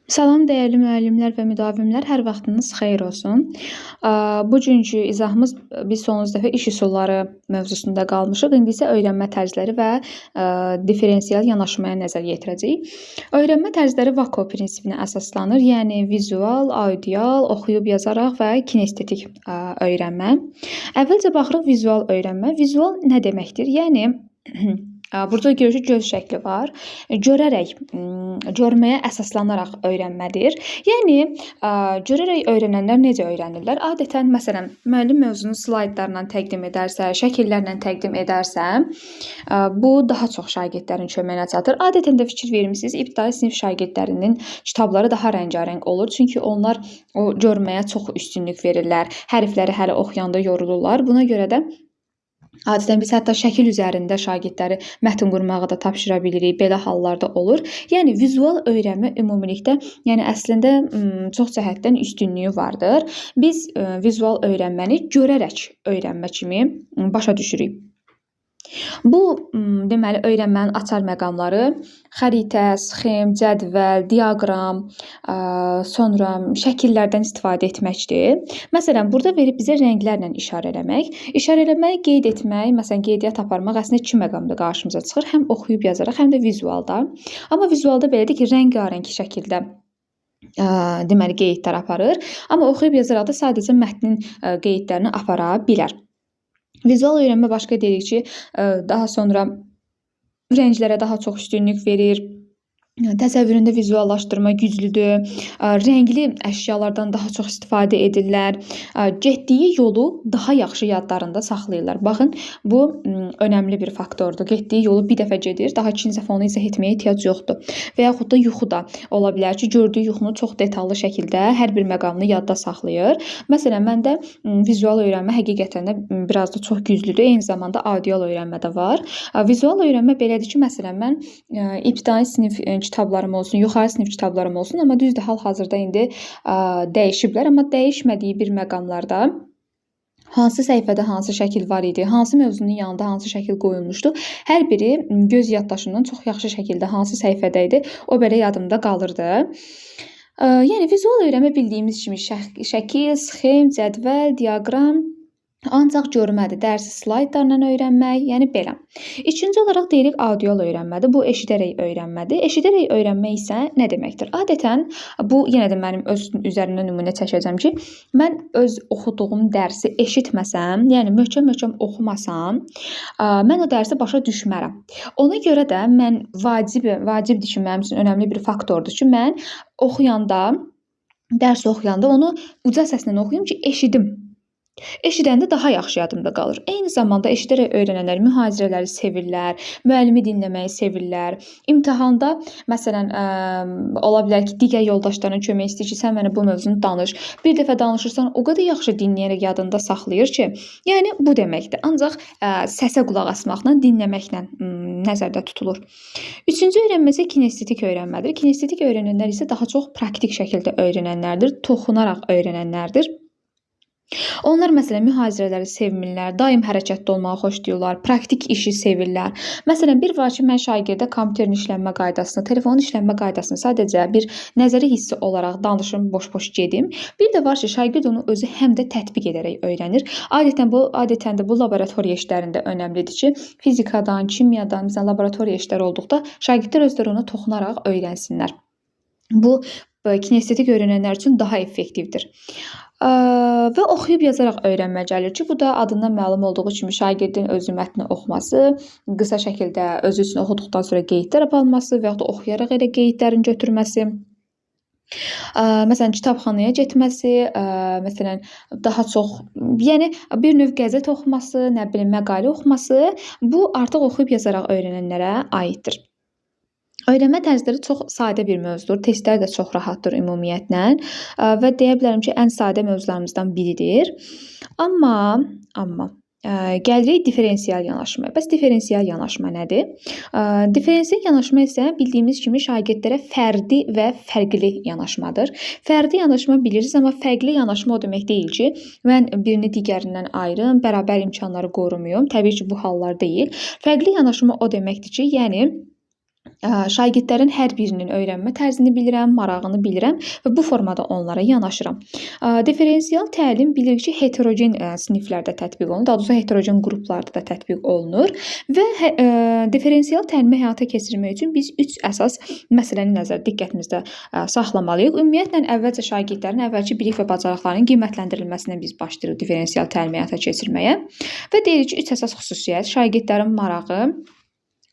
Salam dəyərli müəllimlər və müdavimlər, hər vaxtınız xeyir olsun. Bugünkü izahımız biz sonuncu dəfə iş üsulları mövzusunda qalmışıq. İndi isə öyrənmə tərzləri və differensial yanaşmaya nəzər yetirəcəyik. Öyrənmə tərzləri VAKO prinsipinə əsaslanır, yəni vizual, audial, oxuyub yazaraq və kinestetik öyrənmə. Əvvəlcə baxırıq vizual öyrənmə. Vizual nə deməkdir? Yəni burada görürük göz şəkli var. Görərək, görməyə əsaslanaraq öyrənmədir. Yəni görərək öyrənənlər necə öyrənirlər? Adətən məsələn, müəllim mövzunu slaydlarla təqdim edərsə, şəkillərlə təqdim edərsə, bu daha çox şagirdlərin köməyinə çatır. Adətən də fikir vermisiniz, ibtidai sinif şagirdlərinin kitabları daha rəngarəng olur. Çünki onlar o görməyə çox üstünlük verirlər. Hərfləri hələ oxuyanda yorulurlar. Buna görə də adətən biz hətta şəkil üzərində şagirdləri mətn qurmağı da tapşıra bilirik. Belə hallarda olur. Yəni vizual öyrənmə ümumilikdə, yəni əslində çox cəhətdən üstünlüyü vardır. Biz vizual öyrənməni görərək öyrənmə kimi başa düşürük. Bu deməli öyrənmənin açar məqamları xəritə, sxem, cədvəl, diaqram, sonra şəkillərdən istifadə etməkdir. Məsələn, burada verib bizə rənglərlə işarə eləmək. İşarə eləmək, qeyd etmək, məsələn, qeydiyyat aparmaq əslində iki məqamda qarşımıza çıxır. Həm oxuyub yazaraq, həm də vizualda. Amma vizualda belədir ki, rəngarəng şəkildə deməli qeydlər aparır. Amma oxuyub yazaraq da sadəcə mətnin qeydlərini apara bilər. Vizual öyrənmə başqa deyirik ki, daha sonra rənglərə daha çox üstünlük verir. Təsəvvüründə vizuallaşdırma güclüdür. Rəngli əşyalardan daha çox istifadə edirlər. Getdiyi yolu daha yaxşı yadlarında saxlayırlar. Baxın, bu önəmli bir faktordur. Getdiyi yolu bir dəfə gedir, daha ikinci dəfə onu izah etməyə ehtiyac yoxdur. Və yaxud da yuxu da ola bilər ki, gördüyü yuxunu çox detallı şəkildə hər bir məqamını yadda saxlayır. Məsələn, məndə vizual öyrənmə həqiqətən də biraz da çox güclüdür. Eyni zamanda audial öyrənmə də var. Vizual öyrənmə belədir ki, məsələn, mən ibtidai sinif kitablarım olsun, yuxarı sinif kitablarım olsun, amma düzdür, hal-hazırda indi dəyişiblər, amma dəyişmədiyi bir məqamlarda hansı səhifədə hansı şəkil var idi, hansı mövzunun yanında hansı şəkil qoyulmuşdu, hər biri göz yaddaşından çox yaxşı şəkildə hansı səhifədə idi, o belə yadımda qalırdı. Yəni vizual öyrənmə bildiyimiz kimi şəkil, sxem, cədvəl, diaqram ancaq görmədir. Dərsi slaydlarla öyrənmək, yəni belə. İkinci olaraq deyirik audial öyrənmədir. Bu eşidərək öyrənmədir. Eşidərək öyrənmək isə nə deməkdir? Adətən bu yenə də mənim öz üzərindən nümunə çəkəcəm ki, mən öz oxuduğum dərsi eşitməsəm, yəni möhkəm-möhkəm oxumasam, mən o dərsi başa düşmərəm. Ona görə də mən vacibdir ki, mənim üçün önəmli bir faktordur ki, mən oxuyanda, dərs oxuyanda onu uca səslə oxuyum ki, eşidim. Eşidəndə daha yaxşı yadımda qalır. Eyni zamanda eşidərək öyrənənlər mühazirələri sevirlər, müəllimi dinləməyi sevirlər. İmtahanda məsələn ola bilər ki, digər yoldaşlarına kömək istəyir ki, sən mənə bu mövzunu danış. Bir dəfə danışırsan, o qədər yaxşı dinləyərək yadında saxlayır ki, yəni bu deməkdir. Ancaq səsə qulaq asmaqla, dinləməklə nəzərdə tutulur. Üçüncü öyrənmə isə kinestetik öyrənmədir. Kinestetik öyrənənlər isə daha çox praktik şəkildə öyrənənlərdir, toxunaraq öyrənənlərdir. Onlar məsələn mühazirələri sevmirlər, daim hərəkətdə olmağı xoşlayırlar, praktik işi sevirlər. Məsələn, bir var ki, mən şagirdə kompüterin işlənmə qaydasını, telefonun işlənmə qaydasını sadəcə bir nəzəri hissi olaraq danışım, boş-boş gedim. Bir də var ki, şagird onu özü həm də tətbiq edərək öyrənir. Adətən də bu laboratoriya işlərində önəmlidir ki, fizikadan, kimyadan, məsələn, laboratoriya işləri olduqda şagirdlər özləri ona toxunaraq öyrənsinlər. Bu kinestetik öyrənənlər üçün daha effektivdir. Və oxuyub yazaraq öyrənmə gəlir ki, bu da adından məlum olduğu kimi şagirdin özü mətni oxuması, qısa şəkildə özü üçün oxuduqdan sonra qeydlər alması və yaxud da oxuyaraq elə qeydlərin götürməsi. Məsələn, kitabxanaya getməsi, məsələn, daha çox, yəni bir növ qəzet oxuması, nə bilim, məqalə oxuması, bu artıq oxuyub yazaraq öyrənənlərə aiddir. Öyrənmə tərzləri çox sadə bir mövzudur. Testlər də çox rahatdır ümumiyyətlə və deyə bilərəm ki, ən sadə mövzularımızdan biridir. Amma gəlirik differensial yanaşmaya. Bəs differensial yanaşma nədir? Differensial yanaşma isə bildiyimiz kimi şagirdlərə fərdi və fərqli yanaşmadır. Fərdi yanaşma bilirsiniz, amma fərqli yanaşma o demək deyil ki, mən birini digərindən ayırım, bərabər imkanları qorumuyum. Təbii ki, bu hallar deyil. Fərqli yanaşma o deməkdir ki, yəni Şagirdlərin hər birinin öyrənmə tərzini bilirəm, marağını bilirəm və bu formada onlara yanaşıram. Differensial təlim bilirik ki, heterogen siniflərdə tətbiq olunur, daha doğrusu heterogen qruplarda da tətbiq olunur və differensial təlimi həyata keçirmək üçün biz 3 əsas məsələni nəzərdə diqqətimizdə saxlamalıyıq. Ümumiyyətlə əvvəlcə şagirdlərin əvvəlki bilik və bacarıqlarının qiymətləndirilməsindən biz başlayırıq differensial təlimi həyata keçirməyə və deyirik ki, 3 əsas xüsusiyyət şagirdlərin marağı,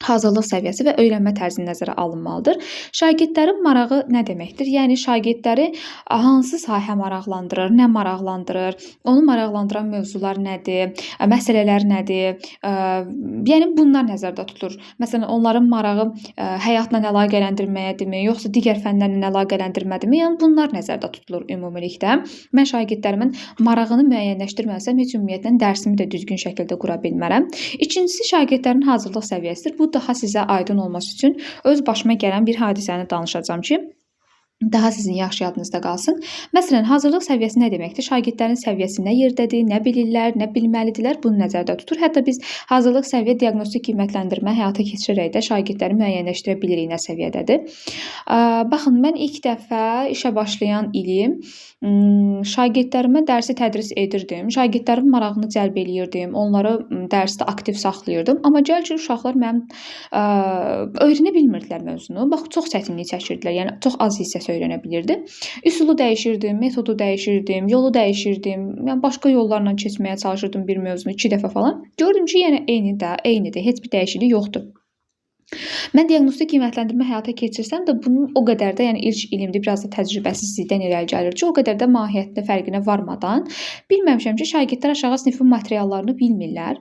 hazırlıq səviyyəsi və öyrənmə tərzi nəzərə alınmalıdır. Şagirdlərin marağı nə deməkdir? Yəni şagirdləri hansı sahə maraqlandırır, nə maraqlandırır, onu maraqlandıran mövzular nədir, məsələlər nədir? Yəni bunlar nəzərdə tutulur. Məsələn, onların marağı həyatla əlaqələndirməyədirmi, yoxsa digər fənlərlə əlaqələndirmədirmi? Yəni bunlar nəzərdə tutulur ümumilikdə. Mən şagirdlərimin marağını müəyyənləşdirməsəm heç ümumiyyətlə dərsimi də düzgün şəkildə qura bilmərəm. İkincisi şagirdlərin hazırlıq səviyyəsidir. Bu daha sizə aydın olması üçün öz başıma gələn bir hadisəni danışacağam ki, daha sizin yaxşı yadınızda qalsın. Məsələn, hazırlıq səviyyəsi nə deməkdir? Şagirdlərin səviyyəsi nə yerdədir, nə bilirlər, nə bilməlidirlər, bunu nəzərdə tutur. Hətta biz hazırlıq səviyyə diaqnostik qiymətləndirmə həyata keçirərək də şagirdləri müəyyənləşdirə bilirik nə səviyyədədir. Baxın, mən ilk dəfə işə başlayan ilim şagirdlərimə dərsi tədris edirdim. Şagirdlərin marağını cəlb eləyirdim. Onları dərsdə aktiv saxlayırdım. Amma gəl ki, uşaqlar mənim öyrənə bilmirdilər mövzunu. Bax, çox çətinlik çəkirdilər. Yəni çox az hissəsi öyrənə bilirdi. Üsulu dəyişirdim, metodu dəyişirdim, yolu dəyişirdim. Yəni başqa yollarla keçməyə çalışırdım bir mövzunu 2 dəfə falan. Gördüm ki, yəni eynidir. Heç bir dəyişiklik yoxdur. Mən diaqnostik qiymətləndirmə həyata keçirsəm də bunun o qədər də, yəni ilk ilimdir, biraz da təcrübəsizlikdən irəli gəlir ki, o qədər də mahiyyətli fərqinə varmadan bilməmişəm ki, şagirdlər aşağı sinifin materiallarını bilmirlər.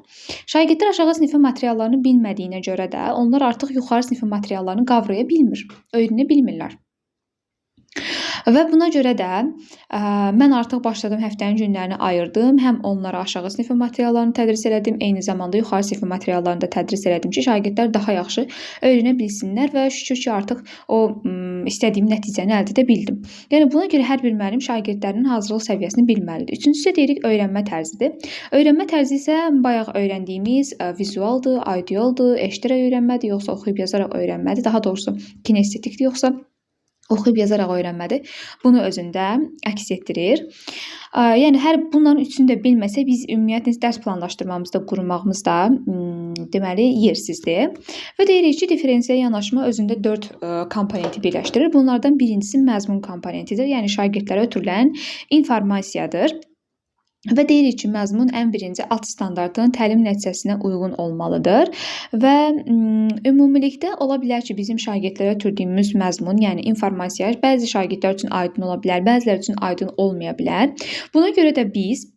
Şagirdlər aşağı sinifin materiallarını bilmədiyinə görə də onlar artıq yuxarı sinifin materiallarını qavraya bilmir, öyrənə bilmirlər. Və buna görə də mən artıq başladım, həftənin günlərini ayırdım. Həm onlara aşağı sinifin materiallarını tədris elədim, eyni zamanda yuxarı sinifin materiallarını da tədris elədim ki, şagirdlər daha yaxşı öyrənə bilsinlər və şükür ki, artıq o istədiyim nəticəni əldə edə bildim. Yəni buna görə hər bir müəllim şagirdlərinin hazırlıq səviyyəsini bilməlidir. Üçüncüsü deyirik öyrənmə tərzidir. Öyrənmə tərzi isə bayaq öyrəndiyimiz vizualdır, audialdır, eşidirək öyrənmədir, yoxsa oxuyub yazaraq öyrənmədir, daha doğrusu kinestetikdir, yoxsa oxuyub yazaraq öyrənmədir. Bunu özündə əks etdirir. Yəni hər bunların üçünü də bilməsə biz ümumiyyətlə dərs planlaşdırmamızda, qurmağımız da deməli yersizdir. Və deyirik ki, differensial yanaşma özündə 4 komponenti birləşdirir. Bunlardan birincisi məzmun komponentidir. Yəni şagirdlərə ötürülən informasiyadır. Və deyirik ki, məzmun ən birinci alt standartın təlim nəticəsinə uyğun olmalıdır və ümumilikdə ola bilər ki, bizim şagirdlərə ötürdüyümüz məzmun, yəni informasiya bəzi şagirdlər üçün aydın ola bilər, bəziləri üçün aydın olmaya bilər. Buna görə də biz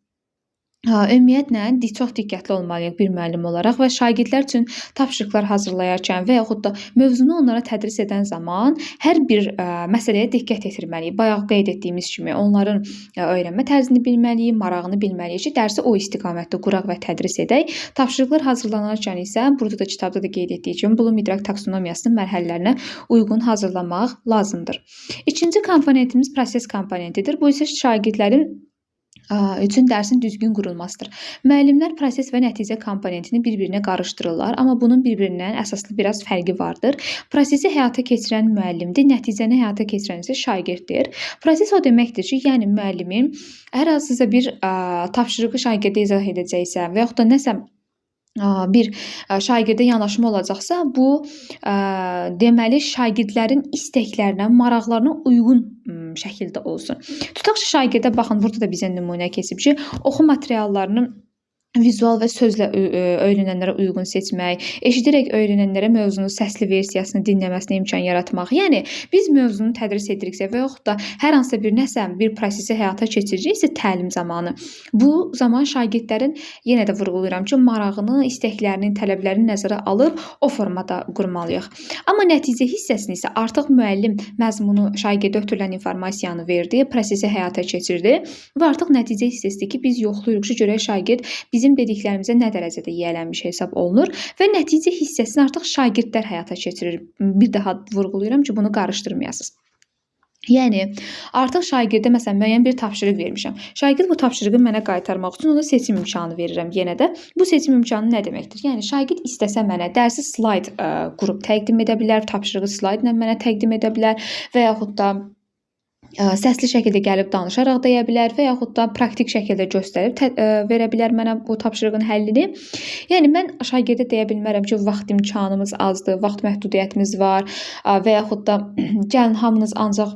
ümumiyyətlə çox diqqətli olmalıyıq bir müəllim olaraq və şagirdlər üçün tapşırıqlar hazırlayarkən və yaxud da mövzunu onlara tədris edən zaman hər bir məsələyə diqqət yetirməliyik. Bayaq qeyd etdiyimiz kimi onların öyrənmə tərzini bilməliyik, marağını bilməliyik ki, dərsi o istiqamətdə quraq və tədris edək. Tapşırıqlar hazırlanarkən isə burada da kitabda da qeyd etdiyi kimi Bloom idrak taksonomiyasının mərhələlərinə uyğun hazırlamaq lazımdır. İkinci komponentimiz proses komponentidir. Bu isə şagirdlərin üçün dərsin düzgün qurulmasıdır. Müəllimlər proses və nəticə komponentini bir-birinə qarışdırırlar, amma bunun bir-birindən əsaslı biraz fərqi vardır. Prosesi həyata keçirən müəllimdir, nəticəni həyata keçirən isə şagirddir. Proses o deməkdir ki, yəni müəllimin hər hansısa bir tapşırığı şagirdə izah edəcəksə və yaxud da nəsə bir şagirdə yanaşma olacaqsa, bu deməli şagirdlərin istəklərinə, maraqlarına uyğun şəkildə olsun. Tutaq ki, şagirdə baxın, burada da bizə nümunə keçib ki, oxu materiallarını vizual və sözlə öyrənənlərə uyğun seçmək, eşidirək öyrənənlərə mövzunun səsli versiyasını dinləməsinə imkan yaratmaq. Yəni biz mövzunu tədris ediriksə və yaxud da hər hansısa bir prosesi həyata keçirəcəksə təlim zamanı, bu zaman şagirdlərin yenə də vurğulayıram ki, marağını, istəklərini, tələblərini nəzərə alıb o formada qurmalıyıq. Amma nəticə hissəsini isə artıq müəllim məzmunu şagirdə ötürülən informasiyanı verdi, prosesi həyata keçirdi və artıq nəticə hissəsidir ki, biz yoxlayırıq ki, görək şagird bizim dediklərimizə nə dərəcədə yiyələnmiş hesab olunur və nəticə hissəsini artıq şagirdlər həyata keçirir. Bir daha vurğulayıram ki, bunu qarışdırmayasınız. Yəni artıq şagirdə məsələn müəyyən bir tapşırıq vermişəm. Şagird bu tapşırığı mənə qaytarmaq üçün ona seçim imkanı verirəm yenə də. Bu seçim imkanı nə deməkdir? Yəni şagird istəsə mənə dərsi slayd qurub təqdim edə bilər, tapşırığı slaydla mənə təqdim edə bilər və yaxud da səsli şəkildə gəlib danışaraq deyə bilər və yaxud da praktik şəkildə göstərib verə bilər mənə bu tapşırığın həllini. Yəni mən şagirdə deyə bilmərəm ki, vaxt imkanımız azdır, vaxt məhdudiyyətimiz var və yaxud da gəlin hamınız ancaq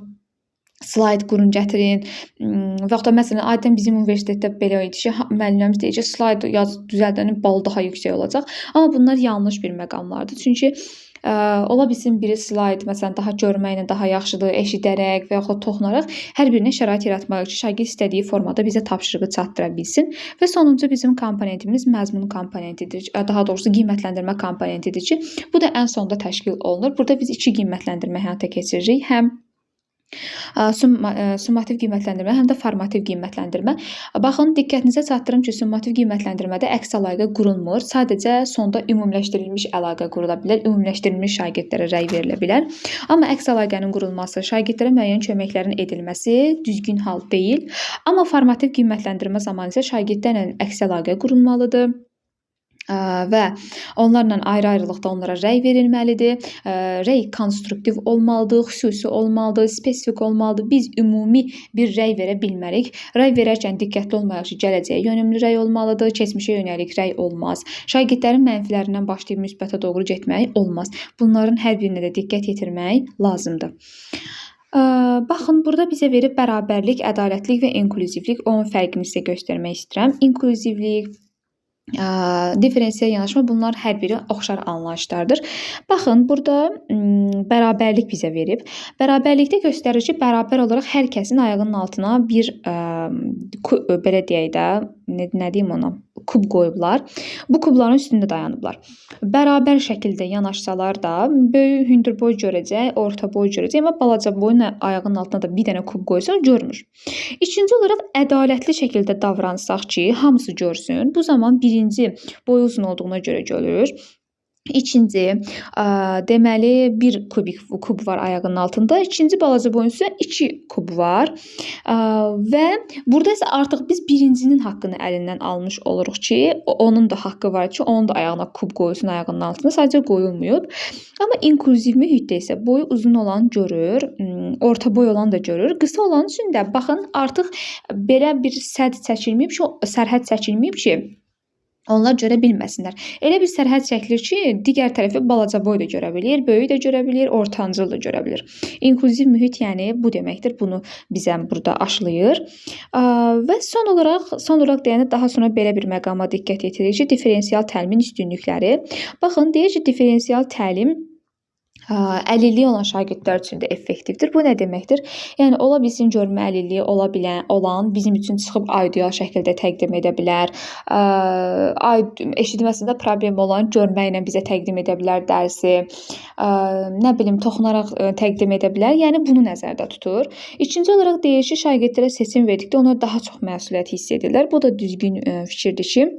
slayd qurun gətirin. Və yaxud da məsələn adətən bizim universitetdə belə idi ki, müəllimlərimiz deyir ki, slayd yaz düzəldənin balı daha yüksək olacaq. Amma bunlar yanlış bir məqamlardır. Çünki ola bilsin biri slayd məsələn daha görməklə daha yaxşıdır, eşidərək və yaxud toxunaraq hər birinə şərait yaratmaq ki, şagird istədiyi formada bizə tapşırığı çatdıra bilsin. Və sonuncu bizim komponentimiz məzmun komponentidir. Daha doğrusu qiymətləndirmə komponentidir ki, bu da ən sonda təşkil olunur. Burada biz iki qiymətləndirmə həyata keçiririk. Həm summativ qiymətləndirmə, həm də formativ qiymətləndirmə. Baxın, diqqətinizə çatdırım ki, summativ qiymətləndirmədə əks əlaqə qurulmur. Sadəcə sonda ümumiləşdirilmiş əlaqə qurula bilər, ümumiləşdirilmiş şagirdlərə rəy verilə bilər. Amma əks əlaqənin qurulması, şagirdlərə müəyyən köməklərin edilməsi düzgün hal deyil. Amma formativ qiymətləndirmə zamanı isə şagirdlərlə əks əlaqə qurulmalıdır və onlarla ayrı-ayrılıqda onlara rəy verilməlidir. Rəy konstruktiv olmalıdır, xüsusi olmalıdır, spesifik olmalıdır. Biz ümumi bir rəy verə bilmərik. Rəy verərkən diqqətli olmayaq ki, gələcəyə yönümlü rəy olmalıdır, keçmişə yönəlik rəy olmaz. Şagirdlərin mənfilərindən başlayıb müsbətə doğru getmək olmaz. Bunların hər birinə də diqqət yetirmək lazımdır. Baxın, burada bizə verib bərabərlik, ədalətlik və inklüzivlik. Onun fərqini sizə göstərmək istəyirəm. İnklüzivlik, diferensial yanaşma, bunlar hər biri oxşar anlayışlardır. Baxın, burada bərabərlik bizə verib. Bərabərlikdə göstərir ki, bərabər olaraq hər kəsin ayağının altına bir belə deyək də, nə deyim ona, kub qoyublar. Bu kubların üstündə dayanıblar. Bərabər şəkildə yanaşsalar da böyük hündürboy görəcək, orta boy görəcək, amma balaca boyun ayağının altına da bir dənə kub qoysa görmür. İkinci olaraq ədalətli şəkildə davransaq ki, hamısı görsün. Bu zaman birinci boyu uzun olduğuna görə görür. İkinci, deməli bir kub var ayağının altında. İkinci balaca boyun isə 2 kub var. Və burada isə artıq biz birincinin haqqını əlindən almış oluruq ki, onun da haqqı var ki, onun da ayağına kub qoyulsun ayağının altına. Sadəcə qoyulmuyub. Amma inklüziv mühitdə isə boyu uzun olan görür, orta boy olan da görür. Qısa olan üçün də baxın, artıq belə bir sərhəd çəkilməyib ki, onlar görə bilməsinlər. Elə bir sərhəd çəkilir ki, digər tərəfi balaca boy da görə bilir, böyük də görə bilir, ortancıl da görə bilir. İnklüziv mühit yəni bu deməkdir. Bunu bizə burada aşlayır. Və son olaraq deyəndə daha sonra belə bir məqama diqqət yetiririk ki, diferensial təlimin üstünlükləri. Baxın, deyir ki, diferensial təlim əlilliyi olan şagirdlər üçün də effektivdir. Bu nə deməkdir? Yəni ola bilsin görmə əlilliyi olan bizim üçün çıxıb audio şəkildə təqdim edə bilər. Eşitməsində problem olan görməklə bizə təqdim edə bilər dərsi. Nə bilim toxunaraq təqdim edə bilər. Yəni bunu nəzərdə tutur. İkinci olaraq deyir ki, şagirdlərə seçim verdikdə onlar daha çox məsuliyyət hiss edirlər. Bu da düzgün fikirdir ki,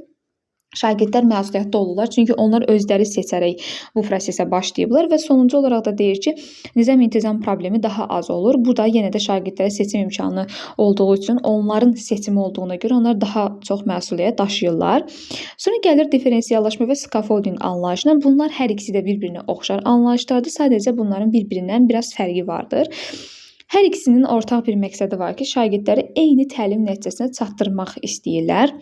şagirdlər məsuliyyətli olurlar. Çünki onlar özləri seçərək bu prosesə başlayıblar və sonuncu olaraq da deyir ki, nizam-intizam problemi daha az olur. Bu da yenə də şagirdlərə seçim imkanı olduğu üçün, onların seçimi olduğuna görə onlar daha çox məsuliyyət daşıyırlar. Sonra gəlir diferensiallaşma və scaffolding anlayışına. Bunlar hər ikisi də bir-birinə oxşar anlayışlardır. Sadəcə bunların bir-birindən biraz fərqi vardır. Hər ikisinin ortaq bir məqsədi var ki, şagirdləri eyni təlim nəticəsinə çatdırmaq istəyirlər.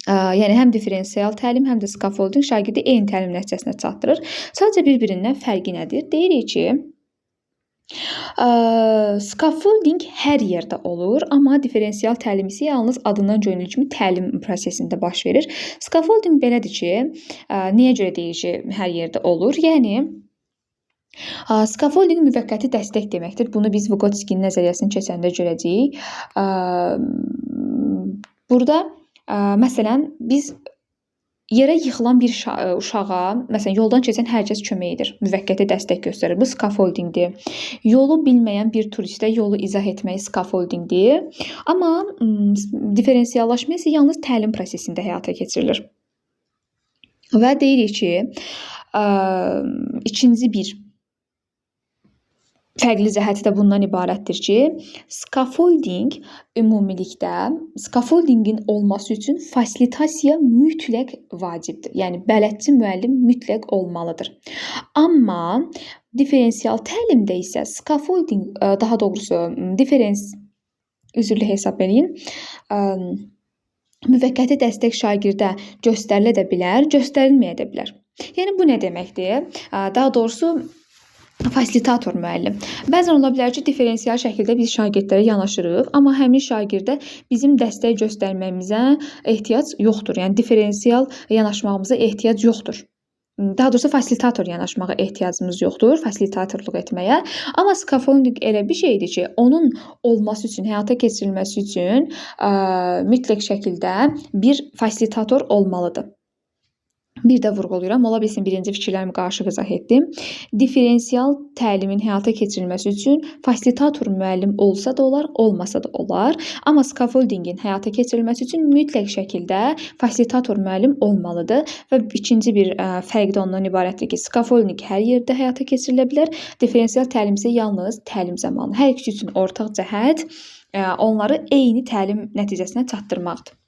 Yəni həm diferensial təlim, həm də scaffolding şagirdi eyni təlim nəticəsinə çatdırır. Sadəcə bir-birindən fərqi nədir? Deyirik ki, scaffolding hər yerdə olur, amma diferensial təlim isə yalnız adından göründüyü kimi təlim prosesində baş verir. Scaffolding belədir ki, niyə görə deyir ki, hər yerdə olur? Yəni scaffolding müvəqqəti dəstək deməkdir. Bunu biz Vygotskyinin nəzəriyyəsini keçəndə görəcəyik. Burada məsələn, biz yerə yıxılan bir uşağa, məsələn, yoldan keçən hər kəs kömək edir, müvəqqəti dəstək göstərir. Bu scaffoldingdir. Yolu bilməyən bir turistə yolu izah etmək scaffoldingdir. Amma diferensiallaşma isə yalnız təlim prosesində həyata keçirilir. Və deyirik ki, ikinci bir fərqli cəhəti də bundan ibarətdir ki, scaffolding ümumilikdə scaffoldingin olması üçün fasilitasiya mütləq vacibdir. Yəni bələdçi müəllim mütləq olmalıdır. Amma differensial təlimdə isə scaffolding, daha doğrusu üzrlü hesab eləyim. Müvəqqəti dəstək şagirdə göstərilə də bilər, göstərilməyə də bilər. Yəni bu nə deməkdir? Daha doğrusu fasilitator müəllim. Bəzən ola bilər ki, differensial şəkildə biz şagirdlərə yanaşırıq, amma həmin şagirdə bizim dəstək göstərməyimizə ehtiyac yoxdur. Yəni differensial yanaşmağımıza ehtiyac yoxdur. Daha doğrusu fasilitator yanaşmağa ehtiyacımız yoxdur, fasilitatorluq etməyə. Amma scaffolding elə bir şeydir ki, onun olması üçün, həyata keçirilməsi üçün mütləq şəkildə bir fasilitator olmalıdır. Bir də vurğulayıram, ola bilsin birinci fikirlərimi qarışıq izah etdim. Differensial təlimin həyata keçirilməsi üçün fasilitator müəllim olsa da olar, olmasa da olar. Amma scaffoldingin həyata keçirilməsi üçün mütləq şəkildə fasilitator müəllim olmalıdır. Və ikinci bir fərq də ondan ibarətdir ki, scaffolding hər yerdə həyata keçirilə bilər. Differensial təlim isə yalnız təlim zamanı. Hər ikisi üçün ortaq cəhət onları eyni təlim nəticəsinə çatdırmaqdır.